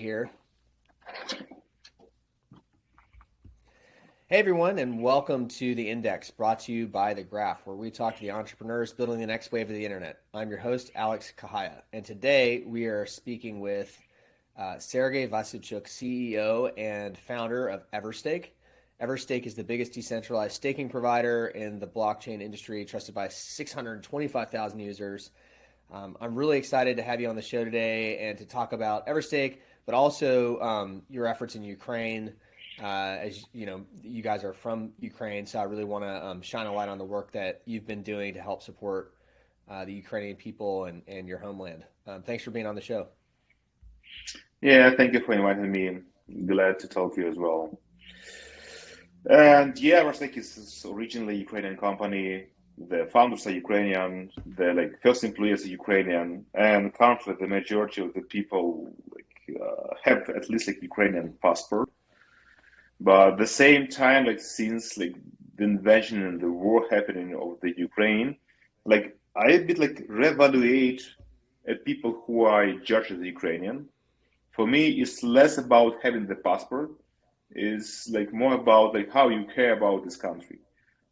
Here. Hey everyone, and welcome to The Index, brought to you by The Graph, where we talk to the entrepreneurs building the next wave of the internet. I'm your host, Alex Kehaya, and today we are speaking with Sergey Vasylchuk, CEO and founder of Everstake. Everstake is the biggest decentralized staking provider in the blockchain industry, trusted by 625,000 users. I'm really excited to have you on the show today and to talk about Everstake, but also your efforts in Ukraine. As you know, you guys are from Ukraine, so I really want to shine a light on the work that you've been doing to help support the Ukrainian people and your homeland. Thanks for being on the show. Yeah, thank you for inviting me. Glad to talk to you as well. And yeah, Everstake is originally a Ukrainian company. The founders are Ukrainian. The first employees are Ukrainian, and currently the majority of the people have at least Ukrainian passport. But at the same time, since the invasion and the war happening of the Ukraine, I a bit reevaluate at people who I judge as Ukrainian. For me, it's less about having the passport. It's more about how you care about this country.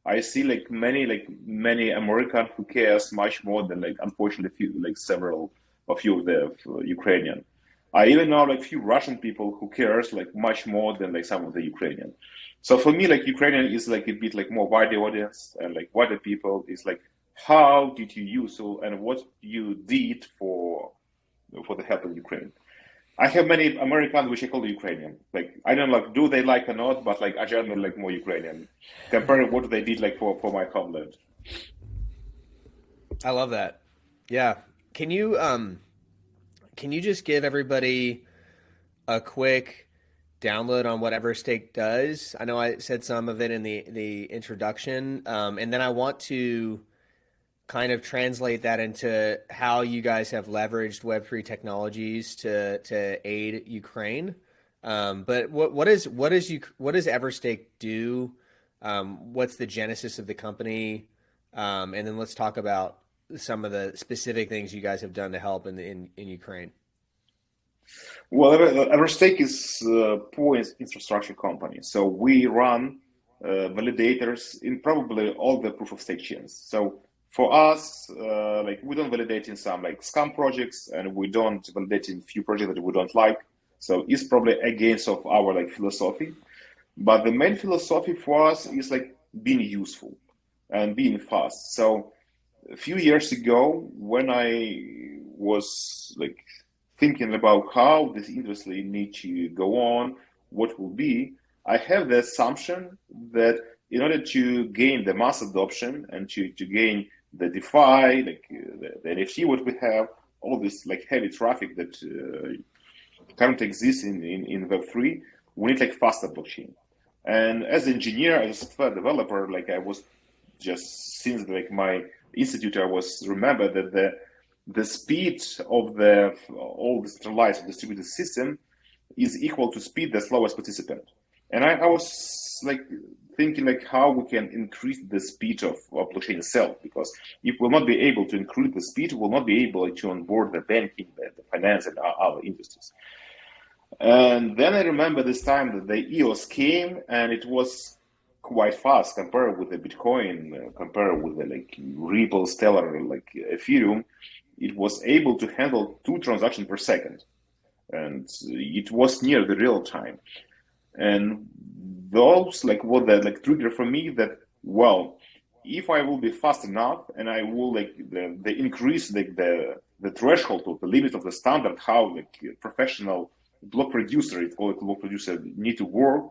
I see many Americans who cares much more than unfortunately several of you of the Ukrainian. I even know few Russian people who cares much more than some of the Ukrainian. So for me, Ukrainian is a bit more wider audience, and wider people is how did you use so and what you did for the help of Ukraine. I have many Americans which I call Ukrainian. I don't do they like or not, but I generally more Ukrainian compared what they did for my homeland. I love that. Yeah. Can you just give everybody a quick download on what Everstake does? I know I said some of it in the introduction, and then I want to kind of translate that into how you guys have leveraged Web3 technologies to aid Ukraine. But what does Everstake do? What's the genesis of the company? And then let's talk about some of the specific things you guys have done to help in Ukraine. Well, Everstake is a poor infrastructure company. So we run validators in probably all the proof of stake chains. So for us, we don't validate in some scam projects, and we don't validate in few projects that we don't like. So it's probably against of our philosophy. But the main philosophy for us is being useful and being fast. So a few years ago, when I was thinking about how this industry needs to go on, what will be, I have the assumption that in order to gain the mass adoption and to gain the DeFi, the NFT, what we have, all this heavy traffic that currently exists in Web3, we need faster blockchain. And as an engineer, as a software developer, I was just since my institute, I was remember that the speed of the all decentralized distributed system is equal to speed the slowest participant. And I was thinking how we can increase the speed of blockchain itself, because if we'll not be able to increase the speed, we'll not be able to onboard the banking, the finance, and other industries. And then I remember this time that the EOS came, and it was quite fast compared with the Bitcoin, compared with the Ripple, Stellar, Ethereum. It was able to handle 2 transactions per second, and it was near the real time. And those what the trigger for me that, well, if I will be fast enough and I will the increase the threshold of the limit of the standard, how professional block producer, it's called block producer, need to work,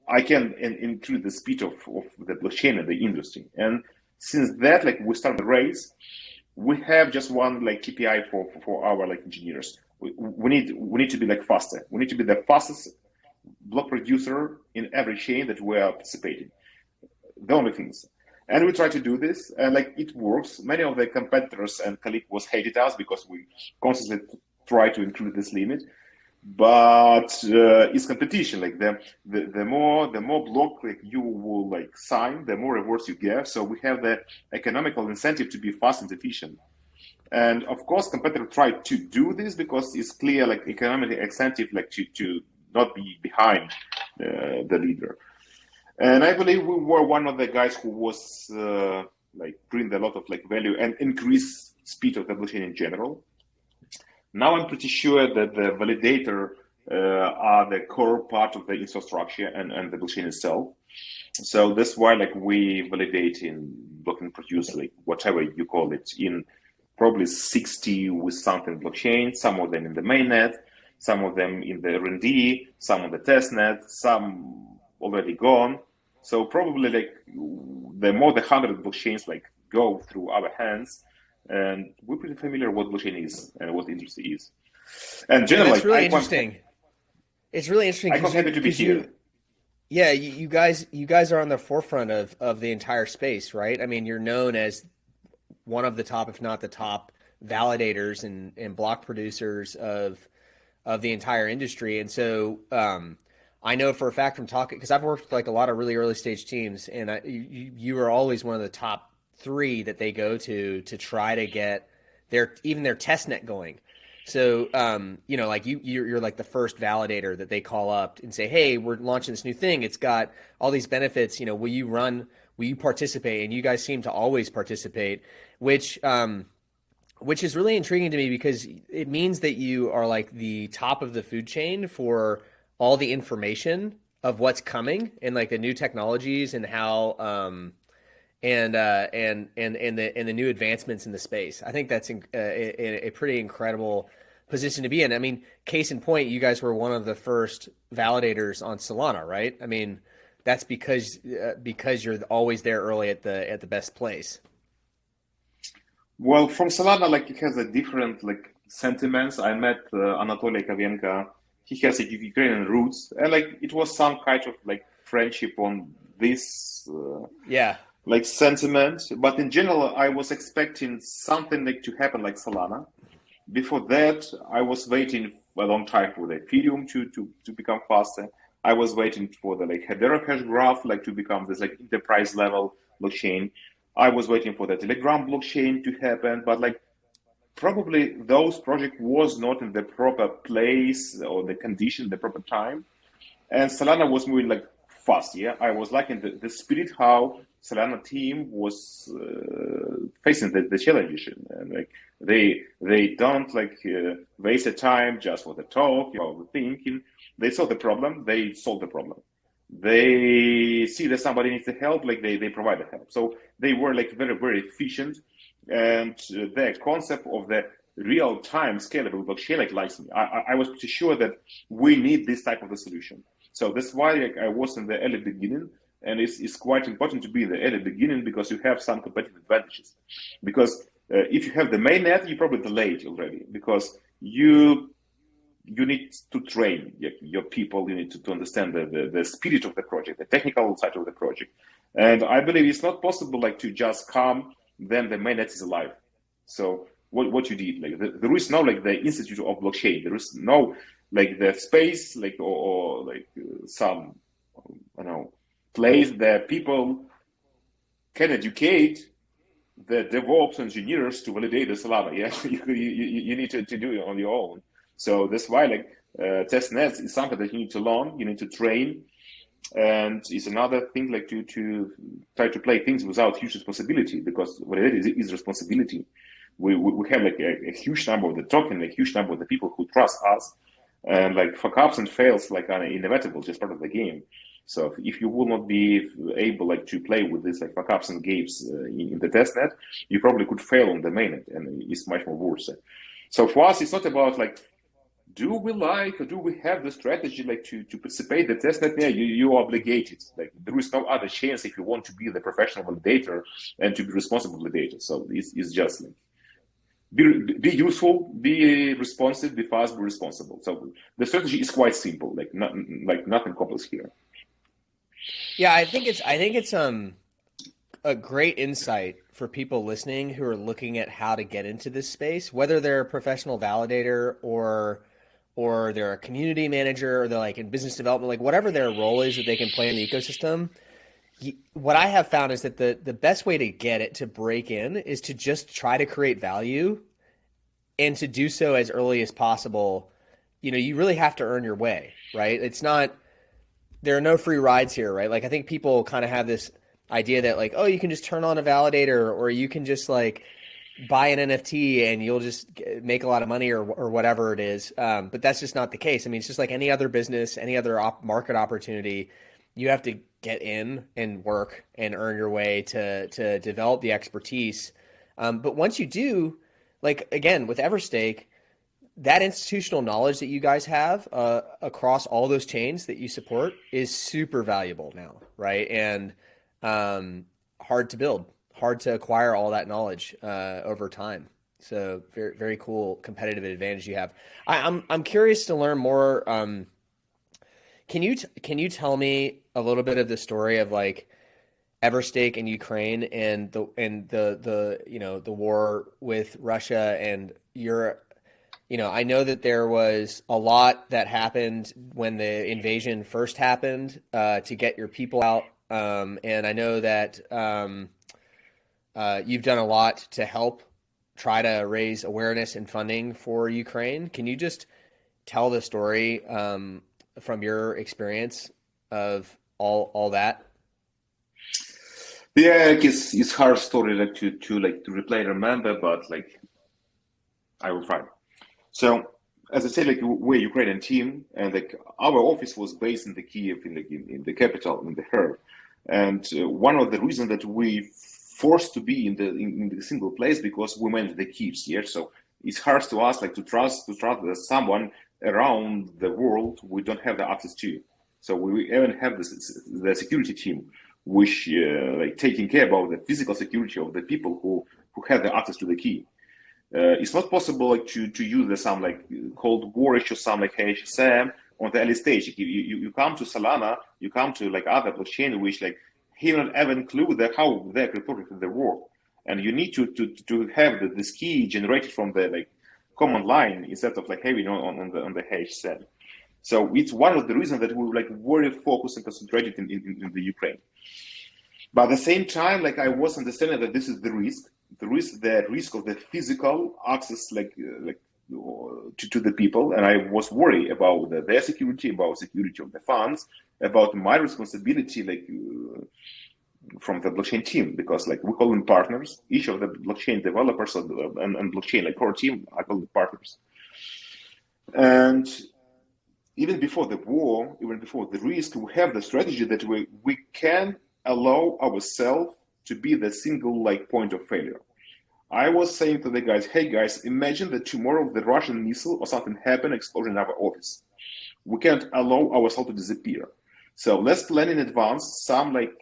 I can increase the speed of the blockchain and the industry. And since that we started the race, we have just one KPI for our engineers. We need to be faster. We need to be the fastest block producer in every chain that we are participating. The only things. And we try to do this, and it works. Many of the competitors and colleagues was hated us because we constantly try to include this limit. But it's competition. The more block you will sign, the more rewards you get. So we have the economical incentive to be fast and efficient. And of course, competitor tried to do this because it's clear, like economic incentive, like to not be behind the leader. And I believe we were one of the guys who was like bring a lot of like value and increase speed of the blockchain in general. Now I'm pretty sure that the validator are the core part of the infrastructure and the blockchain itself. So that's why like we validate in blockchain produce, like whatever you call it, in probably 60 with something blockchain, some of them in the mainnet, some of them in the R&D, some on the testnet, some already gone. So probably like the more than 100 blockchains like go through our hands, and we're pretty familiar what blockchain is and what industry is. And Yeah, generally, that's like, really interesting. It's really interesting I'm happy to be here. yeah, you guys are on the forefront of the entire space, right? I mean, you're known as one of the top, if not the top, validators and block producers of the entire industry. And so I know for a fact from talking, because I've worked with like a lot of really early stage teams, and you are always one of the top three that they go to try to get even their test net going. So, you know, like you're like the first validator that they call up and say, "Hey, we're launching this new thing. It's got all these benefits. You know, will you participate?" And you guys seem to always participate, which is really intriguing to me because it means that you are like the top of the food chain for all the information of what's coming and like the new technologies and how and the new advancements in the space. I think that's a pretty incredible position to be in. I mean, case in point, you guys were one of the first validators on Solana, right? I mean, that's because you're always there early at the best place. Well, from Solana, like it has a different like sentiments. I met Anatoly Kovenko. He has like, Ukrainian roots, and like it was some kind of like friendship on this Yeah. like sentiment. But in general, I was expecting something like to happen like Solana. Before that, I was waiting a long time for the Ethereum to become faster. I was waiting for the like Hedera hash graph like to become this like enterprise level blockchain. I was waiting for the Telegram blockchain to happen, but like probably those project was not in the proper place or the condition, the proper time. And Solana was moving like fast. Yeah, I was liking the spirit how Solana team was facing the challenge, and like they don't like waste the time just for the talk or the thinking. They saw the problem, they solved the problem. They see that somebody needs the help, like they provide the help. So they were like very efficient, and the concept of the real time scalable blockchain like likes me. I was pretty sure that we need this type of a solution. So that's why like, I was in the early beginning, and it's quite important to be in the early beginning because you have some competitive advantages. Because if you have the mainnet, you probably delayed already because you need to train your people. You need to understand the spirit of the project, the technical side of the project. And I believe it's not possible like to just come, then the mainnet is alive. So what you did, like there is no like the Institute of Blockchain. There is no like the space, like or like some I don't know place that people can educate the DevOps engineers to validate the Solana. Yeah, you need to do it on your own. So that's why like test nets is something that you need to learn, you need to train, and it's another thing like to try to play things without huge responsibility because what it is responsibility. We have like a huge number of the token, a huge number of the people who trust us, and like fuck ups and fails like are inevitable, just part of the game. So if you will not be able like to play with this like fuck ups and games in the testnet, you probably could fail on the mainnet, and it's much more worse. So for us, it's not about like do we like or do we have the strategy like to participate in the testnet? Yeah, you are obligated. Like there is no other chance if you want to be the professional validator and to be responsible validator. So it's just like be useful, be responsive, be fast, be responsible. So the strategy is quite simple, like nothing complex here. Yeah, I think it's a great insight for people listening who are looking at how to get into this space, whether they're a professional validator or they're a community manager or they're like in business development, like whatever their role is that they can play in the ecosystem. What I have found is that the best way to get it to break in is to just try to create value and to do so as early as possible, you really have to earn your way, right? It's not, there are no free rides here, right? Like I think people kind of have this idea that like, oh, you can just turn on a validator or you can just like buy an NFT and you'll just make a lot of money or whatever it is. But that's just not the case. I mean, it's just like any other business, any other market opportunity. You have to get in and work and earn your way to develop the expertise. But once you do, like again with Everstake, that institutional knowledge that you guys have across all those chains that you support is super valuable now, right? And hard to build, hard to acquire all that knowledge over time. So very very cool competitive advantage you have. I'm curious to learn more. Can you tell me a little bit of the story of like Everstake in Ukraine and the war with Russia and Europe? I know that there was a lot that happened when the invasion first happened to get your people out. And I know that you've done a lot to help try to raise awareness and funding for Ukraine. Can you just tell the story from your experience of all that? Yeah, like it's hard story like to replay and remember, but like I will try. So as I said, like we're a Ukrainian team, and like our office was based in the Kiev, in the capital, in the heart. And one of the reasons that we forced to be in the single place because we manage the keys here. So it's hard to us like to trust someone around the world we don't have the access to. So we even have the security team, which like taking care about the physical security of the people who have the access to the key. It's not possible like to use some like cold warish or some like HSM on the early stage. You come to Solana, you come to like other blockchain which like haven't even clue that how they're cryptographic the world, and you need to have this key generated from the like command line instead of like having on the HSM. So it's one of the reasons that we're like very focused and concentrated in the Ukraine. But at the same time, like I was understanding that this is the risk of the physical access, to the people, and I was worried about their security, about security of the funds, about my responsibility, from the blockchain team, because like we call them partners. Each of the blockchain developers and blockchain like core team, I call them partners. And even before the war, even before the risk, we have the strategy that we can allow ourselves to be the single like point of failure. I was saying to the guys, hey guys, imagine that tomorrow the Russian missile or something happen, explosion in our office. We can't allow ourselves to disappear. So let's plan in advance some like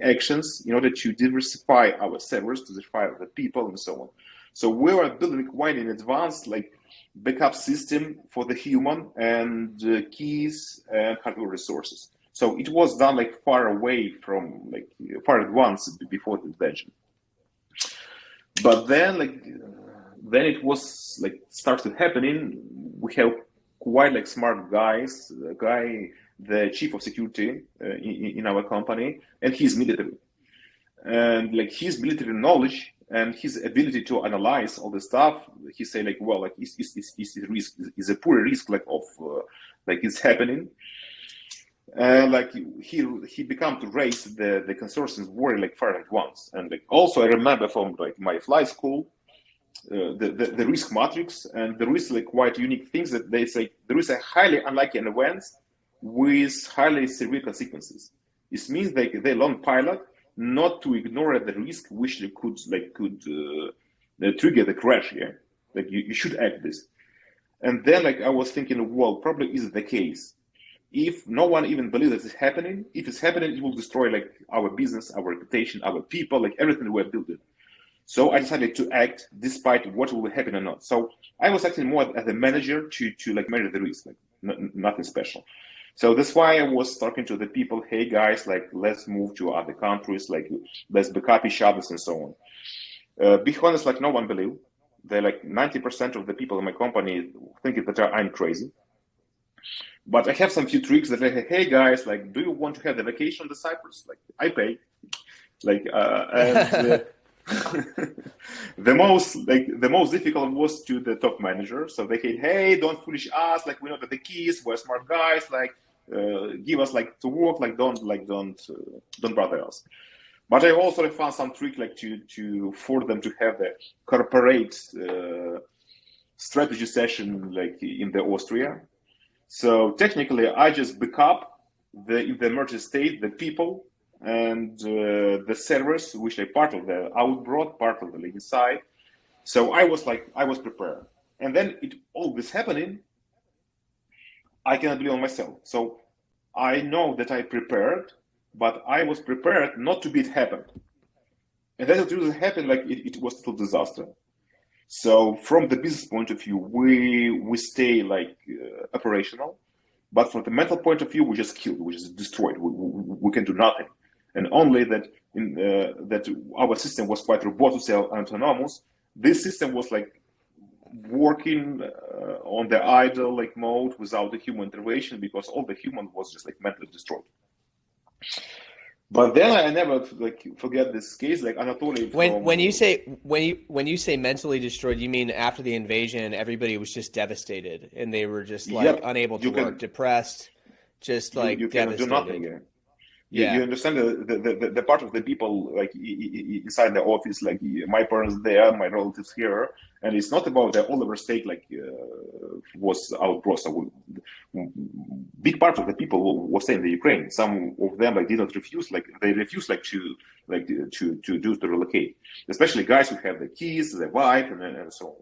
actions in order to diversify our servers, to diversify the people and so on. So we are building quite in advance like backup system for the human and keys and hardware resources. So it was done like far away from like far advanced before the invention. But then then it was like started happening. We have quite like smart guys, the chief of security in our company, and he's military. And like his military knowledge and his ability to analyze all the stuff, he say like, well, like is a poor risk like of like it's happening. Like he become to raise the consortium very like far at once. And like also I remember from like my flight school, the risk matrix, and there is like quite unique things that they say there is a highly unlikely events with highly severe consequences. This means they learn pilot not to ignore the risk which they could trigger the crash. Yeah, like you should act this. And then like I was thinking, well, probably is the case. If no one even believes that it's happening, if it's happening, it will destroy like our business, our reputation, our people, like everything we're building. So I decided to act despite what will happen or not. So I was acting more as a manager to like manage the risk, like nothing special. So that's why I was talking to the people, hey guys, like let's move to other countries, like let's backup each other and so on. Be honest, like no one believe. They're like 90% of the people in my company think that I'm crazy. But I have some few tricks that like, hey guys, like, do you want to have the vacation on the Cyprus? Like, I pay. Like, the most difficult was to the top manager. So they said, hey, don't foolish us, like we know that the keys, we're smart guys, like give us like to work, don't bother us. But I also found some trick like to for them to have the corporate strategy session like in the Austria. So technically I just back up in the emergent state the people and the servers, which are part of the outbroad, part of the inside. So I was prepared. And then all this happening, I cannot believe on myself. So I know that I prepared, but I was prepared not to be it happened. And then it really happened, like it was a total disaster. So from the business point of view, we stay like operational, but from the mental point of view, we just killed, we just destroyed. We can do nothing. And only that that our system was quite robotic and autonomous. This system was like working on the idle like mode without the human intervention, because all the human was just like mentally destroyed. But then I never like forget this case, like Anatoly. When you say mentally destroyed, you mean after the invasion, everybody was just devastated and they were just like unable to work, depressed, just like you cannot do devastated. nothing. You understand the part of the people like inside the office, like my parents there, my relatives here, and it's not about the all Everstake like was outbroad. So big part of the people was staying in the Ukraine. Some of them like did not refuse, like they refused like to relocate, especially guys who have the keys, the wife, and so on.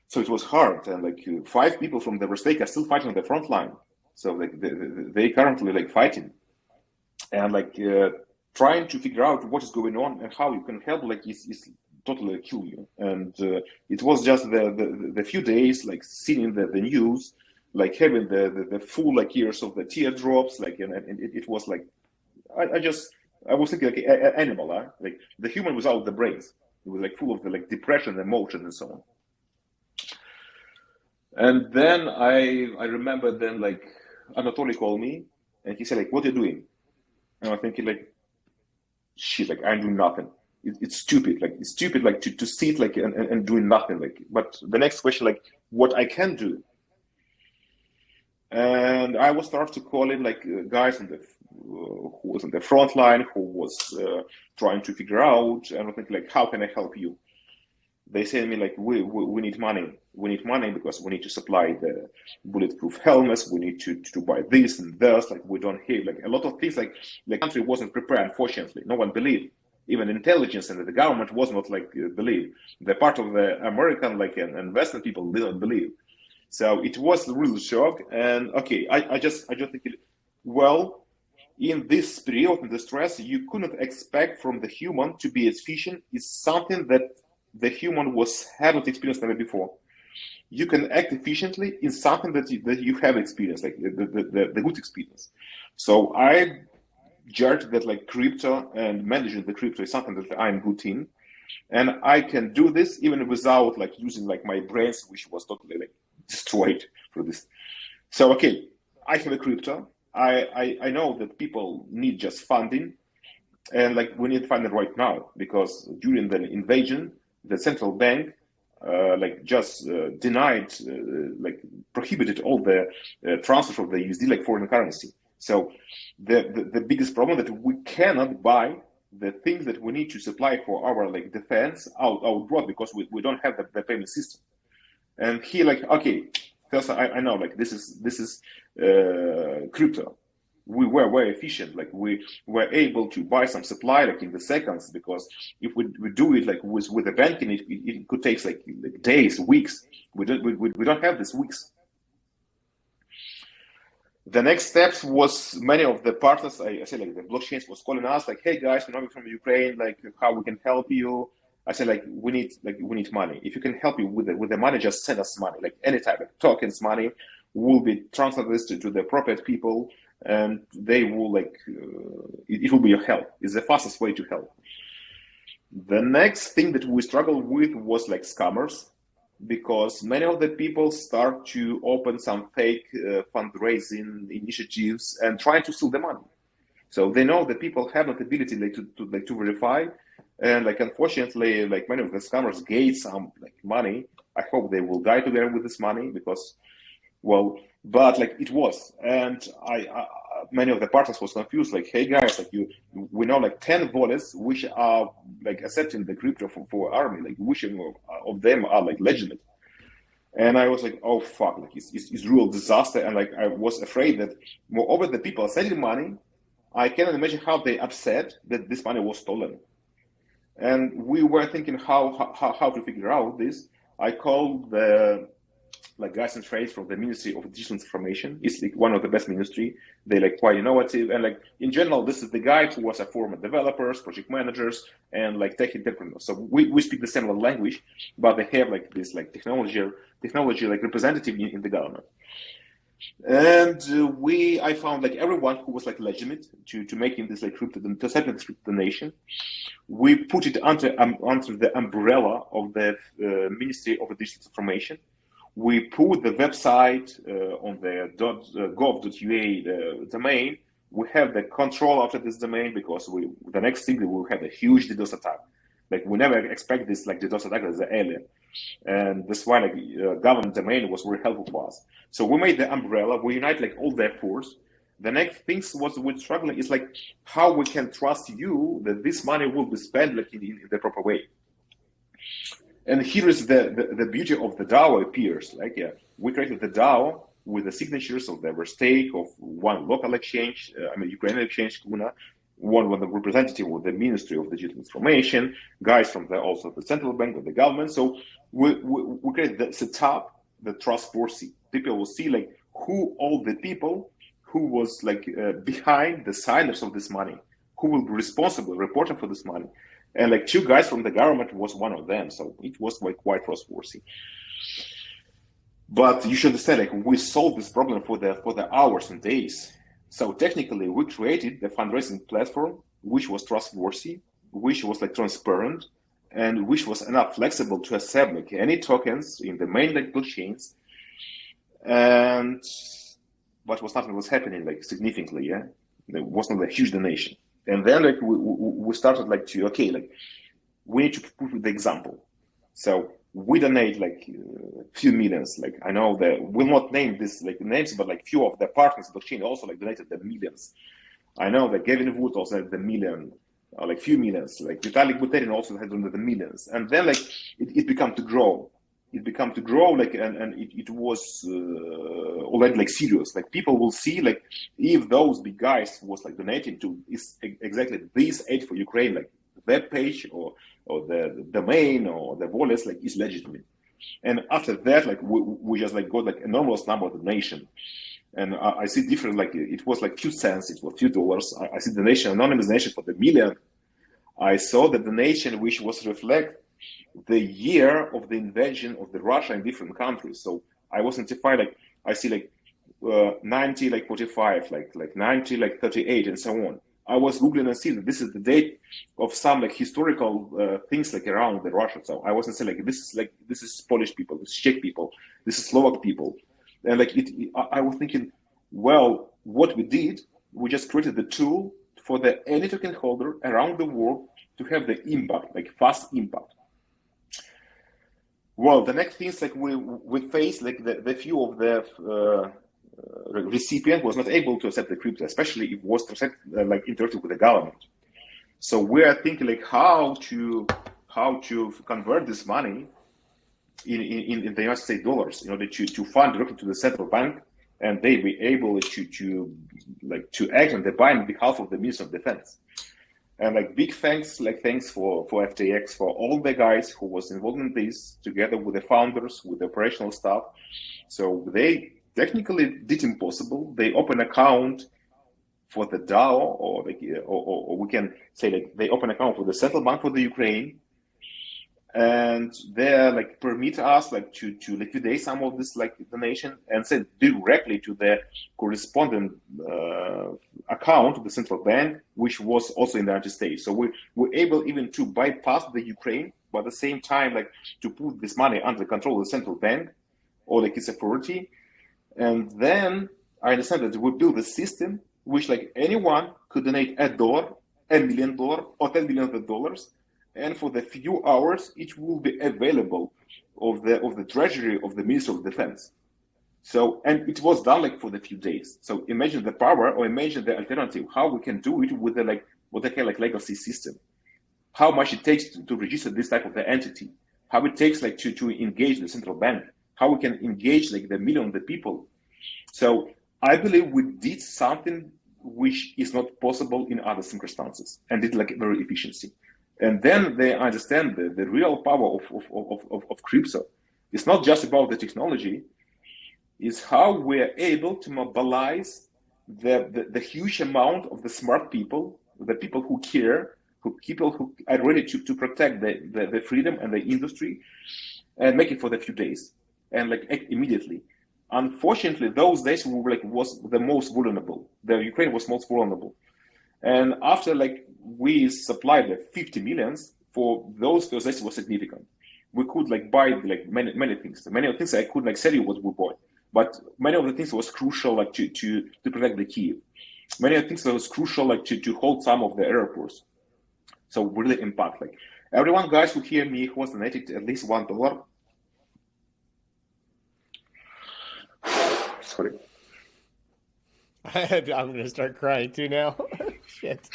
So it was hard, and like 5 people from the Everstake are still fighting on the front line. So like they currently like fighting. And like trying to figure out what is going on and how you can help, like is totally kill you. And it was just the few days, like seeing the news, like having the full like years of the teardrops, like and it was like I was thinking like an animal, like the human without the brains. It was like full of the like depression, emotion, and so on. And then I remember then like Anatoly called me and he said like, "What are you doing?" And I'm thinking like, shit, like I'm doing nothing. It's stupid, like it's stupid, like to sit like and doing nothing, like. But the next question, like, what I can do, and I was start to call in like guys who was on the front line, who was trying to figure out, and I think like, how can I help you? They say to me like, we need money. We need money because we need to supply the bulletproof helmets. We need to buy this and this. Like we don't have like a lot of things. Like the country wasn't prepared. Unfortunately, no one believed. Even intelligence and the government was not like believe. The part of the American like and Western people didn't believe. So it was a real shock. And okay, I just think, well, in this period of the stress, you couldn't expect from the human to be efficient. Is something that the human hadn't experienced never before. You can act efficiently in something that you have experienced, like the good experience. So I judged that like crypto and managing the crypto is something that I'm good in, and I can do this even without like using like my brains, which was totally like destroyed for this. So okay, I have a crypto. I know that people need just funding, and like we need funding right now because during the invasion, the central bank like just denied, like prohibited all the transfer of the USD like foreign currency. So the biggest problem that we cannot buy the things that we need to supply for our like defense outbroad because we don't have the payment system. And he like, okay, first I know like this is crypto. We were very efficient, like we were able to buy some supply like in the seconds, because if we do it like with the banking, it could take like days, weeks. We don't have these weeks. The next steps was many of the partners, I said like the blockchains was calling us like, hey guys, we're not from Ukraine, like how we can help you. I said like we need money. If you can help you with the money, just send us money, like any type of tokens, money will be transferred this to the appropriate people. And they will like it will be a help. It's the fastest way to help. The next thing that we struggled with was like scammers, because many of the people start to open some fake fundraising initiatives and trying to steal the money. So they know that people have not ability to verify, and unfortunately, many of the scammers gain some money. I hope they will die together with this money because, well, but it was, and I many of the partners was confused. Hey guys, we know 10 wallets which are accepting the crypto for army. Which of them are legitimate? And I was oh fuck, it's real disaster. And I was afraid that moreover the people are sending money. I cannot imagine how they upset that this money was stolen. And we were thinking how to figure out this. I called the guys and trades from the Ministry of Digital Transformation. It's one of the best ministry. They quite innovative, and in general, this is the guy who was a former developers, project managers, and tech entrepreneurs. So we speak the similar language, but they have this technology representative in the government. And I found everyone who was legitimate to making this crypto, to setting this crypto donation. We put it under the umbrella of the Ministry of Digital Transformation. We put the website on the .gov.ua domain. We have the control after this domain because the next thing we will have a huge DDoS attack. We never expect this DDoS attack as an alien, and that's why government domain was very helpful for us. So we made the umbrella. We unite all the efforts. The next things was we're struggling is how we can trust you that this money will be spent in the proper way. And here is the beauty of the DAO appears. We created the DAO with the signatures of the Everstake, of one local exchange, Ukrainian exchange, Kuna, one with the representative of the Ministry of Digital Transformation, guys from also the central bank of the government. So we created the setup, the trustworthy. People will see who all the people who was behind the signers of this money, who will be responsible, reporting for this money. And two guys from the government was one of them, so it was quite trustworthy. But you should understand, we solved this problem for the hours and days. So technically, we created the fundraising platform, which was trustworthy, which was transparent, and which was enough flexible to accept any tokens in the main blockchains. And but nothing was happening significantly. Yeah, there was not a huge donation. And then we started we need to prove the example. So we donate few millions. I know that we'll not name this names, but few of the partners of the blockchain also donated the millions. I know that Gavin Wood also had the million, few millions. Vitalik Buterin also had the millions. And then it began to grow. It began to grow and it was already serious. People will see if those big guys was donating to is exactly this aid for Ukraine, web page or the domain or the wallets is legitimate. And after that we just got enormous number of donation. And I see different it was few cents, it was few dollars. I see donation, anonymous donation for the million. I saw the donation which was reflect the year of the invasion of the Russia in different countries. So I was notified I see 90 45 90 38 and so on. I was googling and see that this is the date of some historical things around the Russia. So I wasn't saying this is Polish people, this is Czech people, this is Slovak people, and I was thinking, well, what we did, we just created the tool for any token holder around the world to have the impact, fast impact. Well, the next things we faced the few of the recipient was not able to accept the crypto, especially if it was interactive with the government. So we are thinking how to convert this money in the United States dollars in order to fund directly to the central bank, and they be able to act and buy on behalf of the Ministry of Defense. And big thanks for FTX, for all the guys who was involved in this, together with the founders, with the operational staff. So they technically did impossible. They open account for the DAO, or we can say they open account for the central bank for the Ukraine, and they permit us to liquidate some of this donation and send directly to the correspondent account of the central bank, which was also in the United States. So we were able even to bypass the Ukraine, but at the same time to put this money under control of the central bank or its authority. And then I understand that we build a system which like anyone could donate $1, $1 million, or $10 million, and for the few hours it will be available of the treasury of the Ministry of Defense. So, and it was done like for the few days. So imagine the power, or imagine the alternative, how we can do it with the like what they call like legacy system. How much it takes to register this type of the entity, how it takes like to engage the central bank, how we can engage like the million of the people. So I believe we did something which is not possible in other circumstances, and did like very efficiency. And then they understand the real power of crypto. It's not just about the technology, it's how we're able to mobilize the huge amount of the smart people, the people who care, people who are ready to protect the freedom and the industry, and make it for the few days and like act immediately. Unfortunately, those days was the most vulnerable. The Ukraine was most vulnerable, and after like we supplied the 50 millions, for those days was significant. We could like buy like many things. Many of the things I could like tell you what we bought, but many of the things was crucial like to protect the Kiev. Many of the things that was crucial like to hold some of the airports. So really impact like everyone, guys who hear me who was donated at least $1. Sorry. I'm gonna start crying too now. Shit.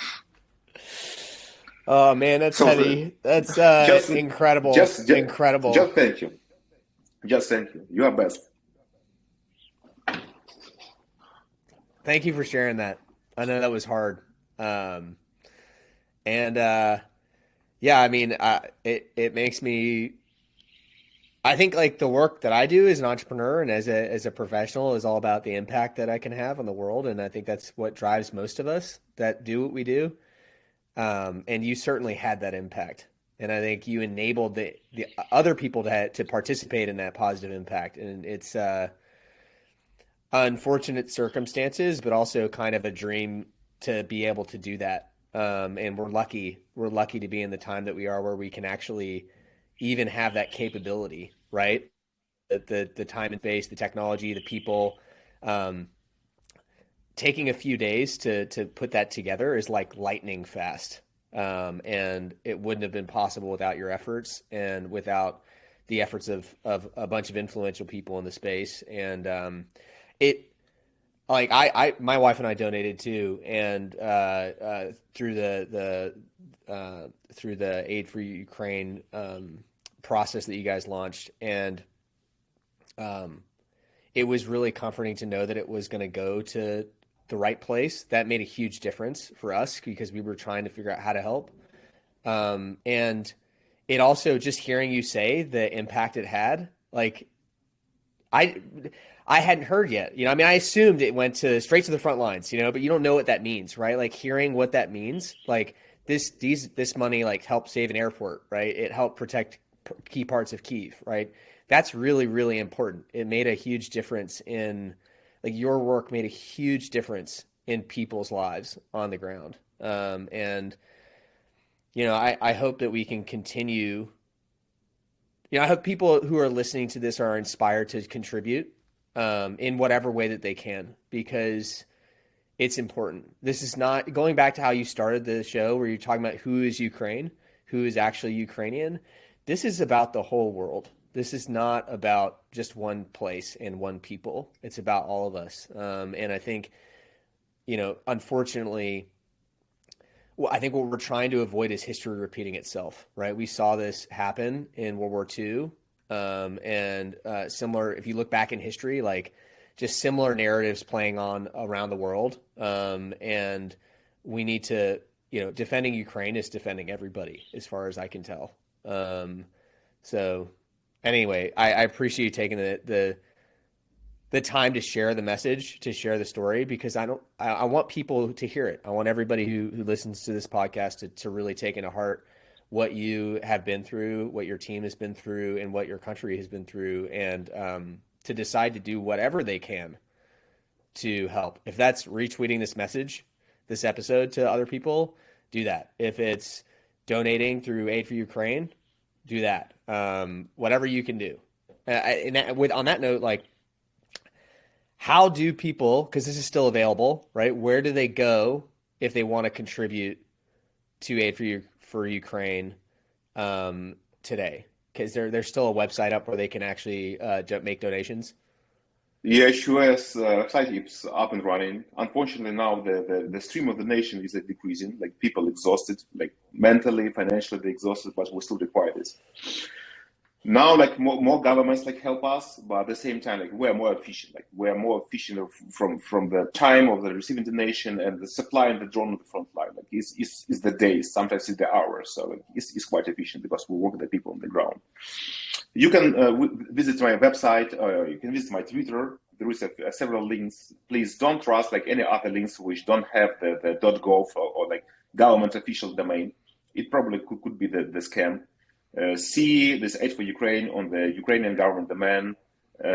Oh man, that's So heavy. That's incredible. Incredible. Just thank you. Just thank you. You are best. Thank you for sharing that. I know that was hard. Yeah, I mean, it makes me. I think like the work that I do as an entrepreneur and as a professional is all about the impact that I can have on the world, and I think that's what drives most of us that do what we do. And you certainly had that impact, and I think you enabled the other people to participate in that positive impact, and it's unfortunate circumstances, but also kind of a dream to be able to do that. And we're lucky to be in the time that we are, where we can actually even have that capability, right? The time and space, the technology, the people. Taking a few days to put that together is like lightning fast. And it wouldn't have been possible without your efforts and without the efforts of a bunch of influential people in the space. And it like my wife and I donated too, and through the Aid for Ukraine process that you guys launched, and it was really comforting to know that it was going to go to the right place. That made a huge difference for us because we were trying to figure out how to help. And it also, just hearing you say the impact it had, like I hadn't heard yet, I mean, I assumed it went straight to the front lines, but you don't know what that means, right? Like hearing what that means, like this money like helped save an airport, right? It helped protect key parts of Kyiv, right? That's really, really important. It made a huge difference like your work made a huge difference in people's lives on the ground. And I hope that we can continue. I hope people who are listening to this are inspired to contribute in whatever way that they can, because it's important. This is not going back to how you started the show, where you're talking about who is Ukraine, who is actually Ukrainian. This is about the whole world. This is not about just one place and one people. It's about all of us. And I think, unfortunately, I think what we're trying to avoid is history repeating itself, right? We saw this happen in World War II. And similar, if you look back in history, like just similar narratives playing on around the world. And we need to, defending Ukraine is defending everybody, as far as I can tell. So anyway, I appreciate you taking the time to share the message, to share the story, because I want people to hear it. I want everybody who listens to this podcast to really take into heart what you have been through, what your team has been through, and what your country has been through, and to decide to do whatever they can to help. If that's retweeting this episode to other people, do that. If it's donating through Aid for Ukraine, do that. Whatever you can do. On that note, like, how do people, because this is still available, right? Where do they go if they want to contribute to aid for Ukraine today? Because there's still a website up where they can actually make donations. Yeah, US website is up and running. Unfortunately, now the stream of the nation is decreasing. Like people exhausted, like mentally, financially, they exhausted, but we still require this. Now, like more governments like help us, but at the same time, like we're more efficient. Like we're more efficient from the time of the receiving donation and the supply and the drone on the front line. Like is the days, sometimes it's the hours. So like, it's quite efficient because we work with the people on the ground. You can visit my website. You can visit my Twitter. There is several links. Please don't trust like any other links which don't have the .gov or like government official domain. It probably could be the scam. See this Aid for Ukraine on the Ukrainian government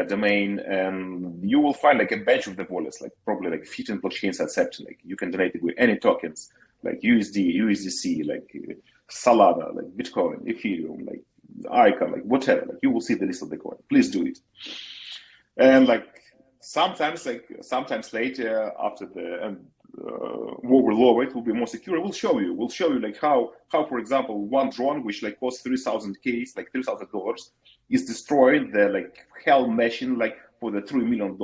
domain, and you will find like a bunch of the wallets, like probably like 15 blockchains accept. Like you can donate it with any tokens, like USD, USDC, like Solana, like Bitcoin, Ethereum, like Icon, like whatever. Like you will see the list of the coin. Please do it. And like sometimes later after the war will lower, it will be more secure. We'll show you like how for example one drone which like costs 3,000 Ks, like $3,000, is destroying the like hell machine like for the $3 million.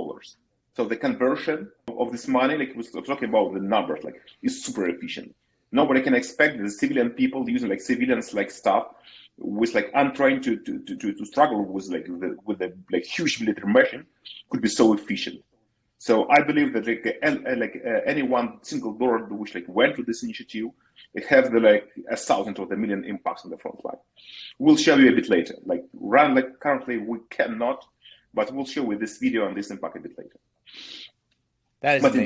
So the conversion of this money, like we're talking about the numbers, like is super efficient. Nobody can expect the civilian people using like civilians like stuff with like untrained to struggle with the like huge military machine could be so efficient. So I believe that any one single dollar which like went to this initiative, it have the like 1,000 or the million impacts on the front line. We'll show you a bit later. Like run like currently we cannot, but we'll show you this video and this impact a bit later. That is but amazing.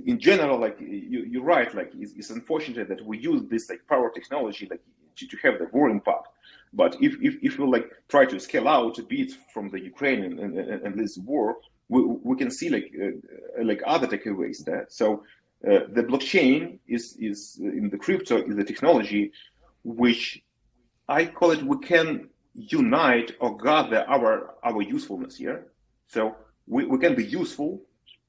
in general, like you're right. Like it's unfortunate that we use this like power technology like to have the war impact. But if we like try to scale out a bit from the Ukraine and this war, we can see like other takeaways there. So the blockchain is in the crypto is the technology which I call it we can unite or gather our usefulness here. So we can be useful,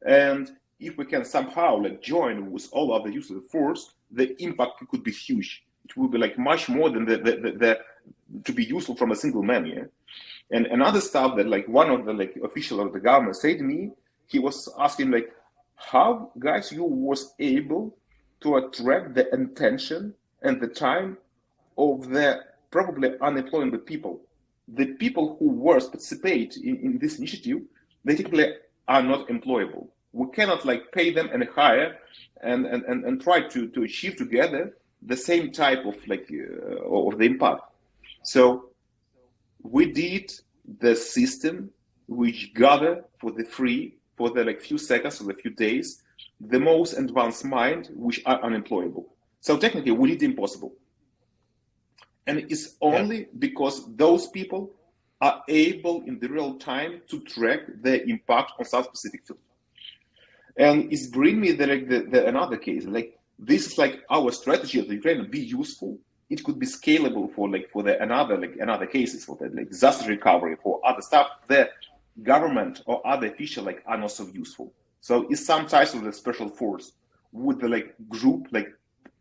and if we can somehow like join with all other users of the force, the impact could be huge. It will be like much more than the to be useful from a single man. Yeah. And another stuff that like one of the like official of the government said to me, he was asking like, how guys you was able to attract the attention and the time of the probably unemployed people. The people who were participate in this initiative, they typically are not employable. We cannot like pay them and hire and try to achieve together the same type of like of the impact. So we did the system which gather for the free for the like few seconds or the few days the most advanced mind which are unemployable. So technically we did the impossible. And it's only because those people are able in the real time to track the impact on some specific field. And it's bring me the another case. Like this is like our strategy of the Ukraine be useful. It could be scalable for the another cases for the like disaster recovery, for other stuff. The government or other official like are not so useful. So it's some types of the special force with the like group like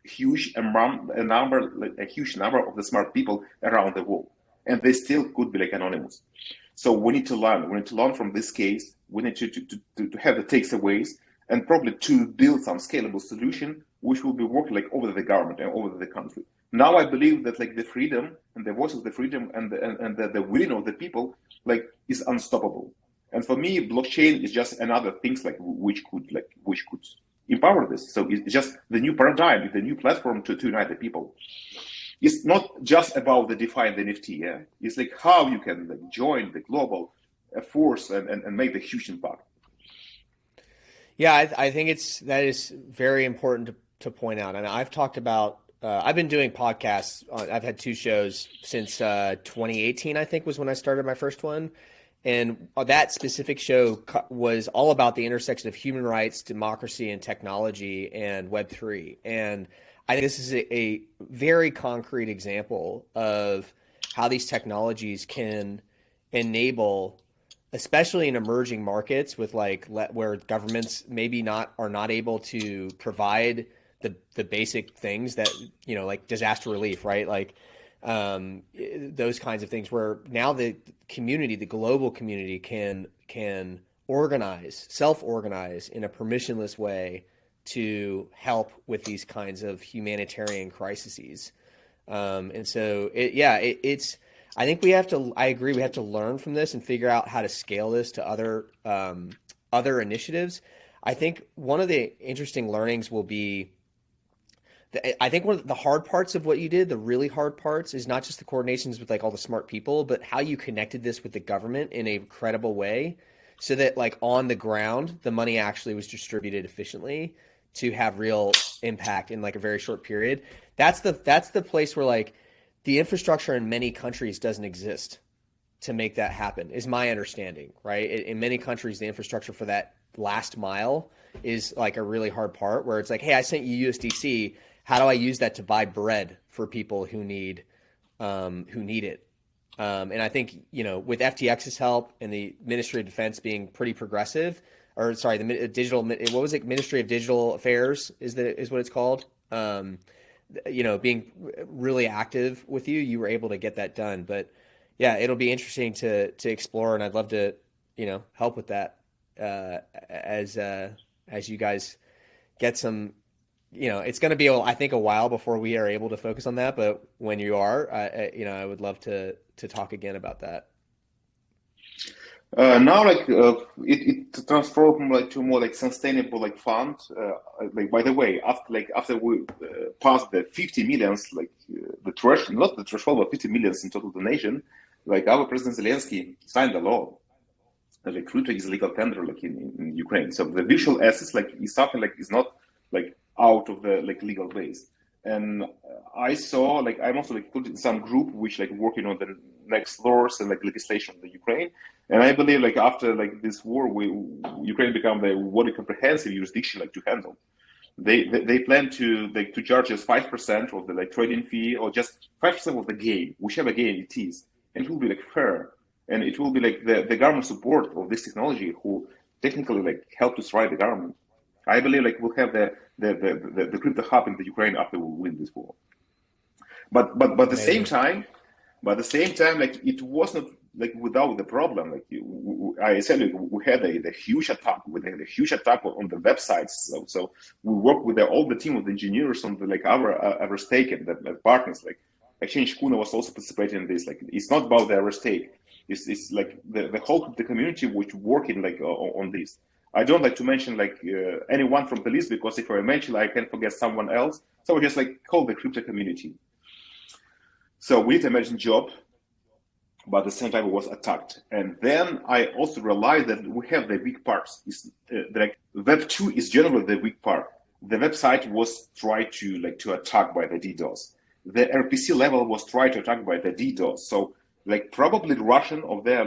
huge amount a huge number of the smart people around the world, and they still could be like anonymous. So we need to learn from this case. We need to have the takeaways and probably to build some scalable solution which will be working like over the government and over the country. Now I believe that like the freedom and the voice of the freedom and the willing of the people like is unstoppable. And for me, blockchain is just another things like which could empower this. So it's just the new paradigm, the new platform to unite the people. It's not just about the DeFi and the NFT. Yeah, it's like how you can like join the global force and make the huge impact. Yeah, I think that is very important to point out. And I've talked about. I've been doing podcasts. I've had two shows since 2018. I think was when I started my first one. And that specific show was all about the intersection of human rights, democracy, and technology and Web3. And I think this is a very concrete example of how these technologies can enable especially in emerging markets with where governments maybe are not able to provide the basic things that, like disaster relief, right? Like those kinds of things where now the global community can self-organize in a permissionless way to help with these kinds of humanitarian crises. And so it's I think I agree, we have to learn from this and figure out how to scale this to other initiatives. I think one of the interesting learnings will be, I think one of the hard parts of what you did, the really hard parts, is not just the coordinations with like all the smart people, but how you connected this with the government in a credible way so that like on the ground, the money actually was distributed efficiently to have real impact in like a very short period. That's the place where like the infrastructure in many countries doesn't exist to make that happen, is my understanding, right? In many countries, the infrastructure for that last mile is like a really hard part where it's like, hey, I sent you USDC. How do I use that to buy bread for people who need it? And I think, with FTX's help and the Ministry of Defense being pretty progressive, or sorry, the digital, what was it? Ministry of Digital Affairs is what it's called. Being really active with you, you were able to get that done. But yeah, it'll be interesting to explore, and I'd love to, help with that as you guys get some. It's going to be, I think, a while before we are able to focus on that. But when you are, I would love to talk again about that. Now, it transformed like to more like sustainable like fund. Like by the way, after we passed the 50 millions, the threshold, not the threshold, but 50 millions in total donation, like our President Zelensky signed a law. Like crypto is legal tender like in Ukraine. So the virtual assets is something is not like out of the legal base. And I saw I'm also put in some group which working on the next laws and legislation in the Ukraine. And I believe after this war, Ukraine become the very comprehensive jurisdiction to handle. They plan to charge us 5% of the trading fee, or just 5% of the gain, whichever gain it is, and it will be fair, and it will be the government support of this technology who technically help to thrive the government. I believe we'll have the crypto hub in the Ukraine after we win this war. But at the same time, it was not without the problem. I said, we had a huge attack. We had a huge attack on the websites. So we work with all the team of the engineers on the our Everstake and the partners. Exchange Kuna was also participating in this. It's not about the Everstake. It's the whole of the community which working on this. I don't like to mention anyone from the list, because if I mention, I can forget someone else. So we just call the crypto community. So we need to imagine job, but at the same time it was attacked. And then I also realized that we have the weak parts. Web 2 is generally the weak part. The website was tried to attack by the DDoS. The RPC level was tried to attack by the DDoS. So probably the Russian of their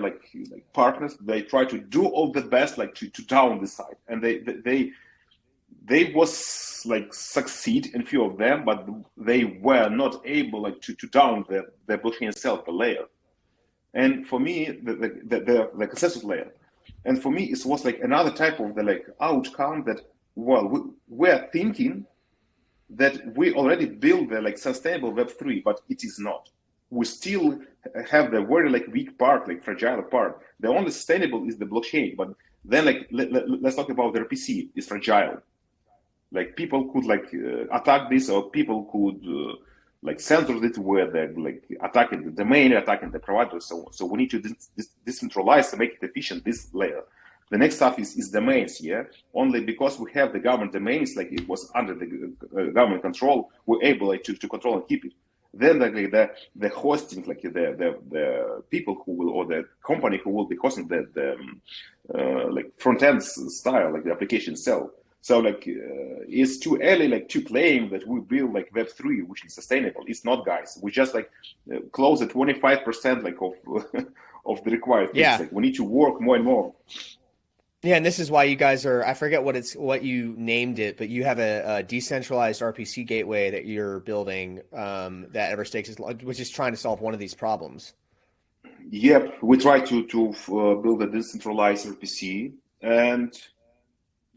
partners, they try to do all the best to down the site, and they was succeed in few of them, but they were not able to down the blockchain itself, the layer. And for me, the consensus layer, and for me it was another type of the outcome that we're thinking that we already built the sustainable Web3, but it is not. We still have the very weak part, fragile part. The only sustainable is the blockchain, but then let's talk about the RPC. It's fragile. People could attack this, or people could censor it where they're attacking the domain, attacking the provider. So we need to decentralize to make it efficient, this layer. The next stuff is domains, yeah? Only because we have the government domains, it was under the government control, we're able to control and keep it. Then the hosting, the people who will, or the company who will be hosting the front end style, the application itself. So it's too early to claim that we build Web3, which is sustainable. It's not, guys. We just close at 25% of the required things. Yeah. We need to work more and more. Yeah, and this is why you guys are, I forget what you named it, but you have a decentralized RPC gateway that you're building that Everstake is, which is trying to solve one of these problems. Yep, we try to build a decentralized RPC, and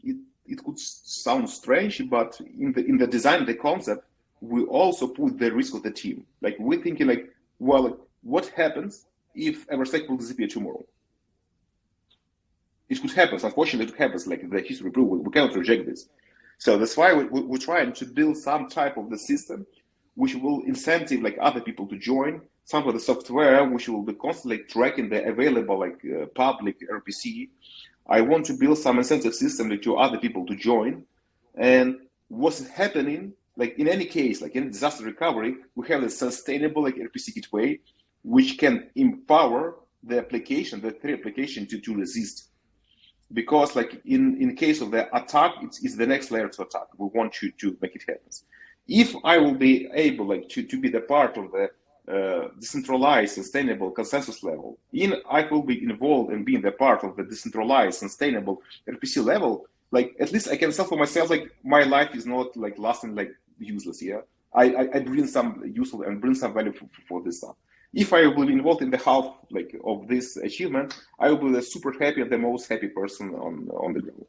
it it could sound strange, but in the design, the concept, we also put the risk of the team. Like we're thinking, like, well, what happens if Everstake will disappear tomorrow? It could happen. Unfortunately, it happens. Like the history proves, we cannot reject this. So that's why we're trying to build some type of the system which will incentive like other people to join. Some of the software which will be constantly tracking the available like public RPC. I want to build some incentive system like, to other people to join. And what's happening, like in any case, like in disaster recovery, we have a sustainable like RPC gateway which can empower the application, the three application to resist. Because like in case of the attack, it's the next layer to attack. We want you to make it happen. If I will be able like to be the part of the decentralized, sustainable consensus level, I will be involved in being the part of the decentralized, sustainable RPC level, like at least I can say for myself, like my life is not like lasting like useless. Yeah, I bring some useful and bring some value for this stuff. If I will be involved in the half like of this achievement, I will be the super happy and the most happy person on the ground.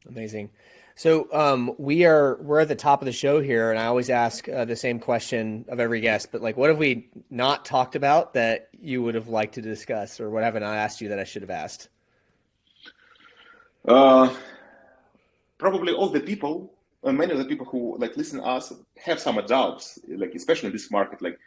Amazing. So we're at the top of the show here, and I always ask the same question of every guest. But like, what have we not talked about that you would have liked to discuss, or what haven't I asked you that I should have asked? Probably all the people, many of the people who like listen to us have some doubts, like especially in this market, like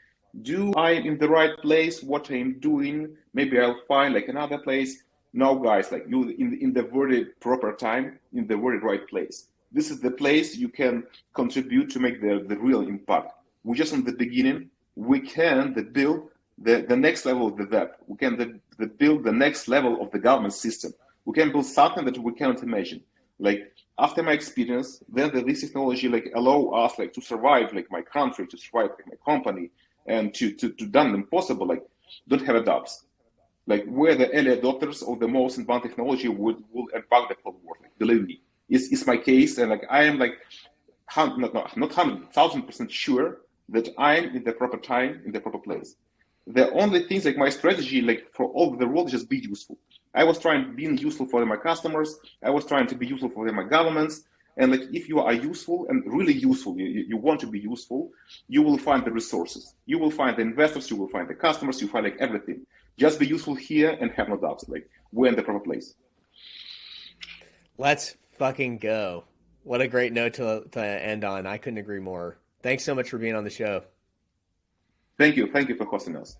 do I in the right place what I'm doing? Maybe I'll find like another place. No, guys, like you in the very proper time, in the very right place. This is the place you can contribute to make the real impact. We're just in the beginning. We can build the next level of the web. We can build the next level of the government system. We can build something that we cannot imagine. Like after my experience, then this technology like allow us like to survive like my country, to survive like my company, and to done them possible. Like don't have a doubts. Like we're the early adopters of the most advanced technology will impact the whole world. Like, believe me, it's my case, and like I am like not 100,000% sure that I'm in the proper time in the proper place. The only things like my strategy, like for all the world, is just be useful. I was trying to be useful for my customers. I was trying to be useful for my governments. And like if you are useful and really useful, you want to be useful, you will find the resources. You will find the investors. You will find the customers. You find like everything. Just be useful here and have no doubts. Like we're in the proper place. Let's fucking go. What a great note to end on. I couldn't agree more. Thanks so much for being on the show. Thank you. Thank you for hosting us.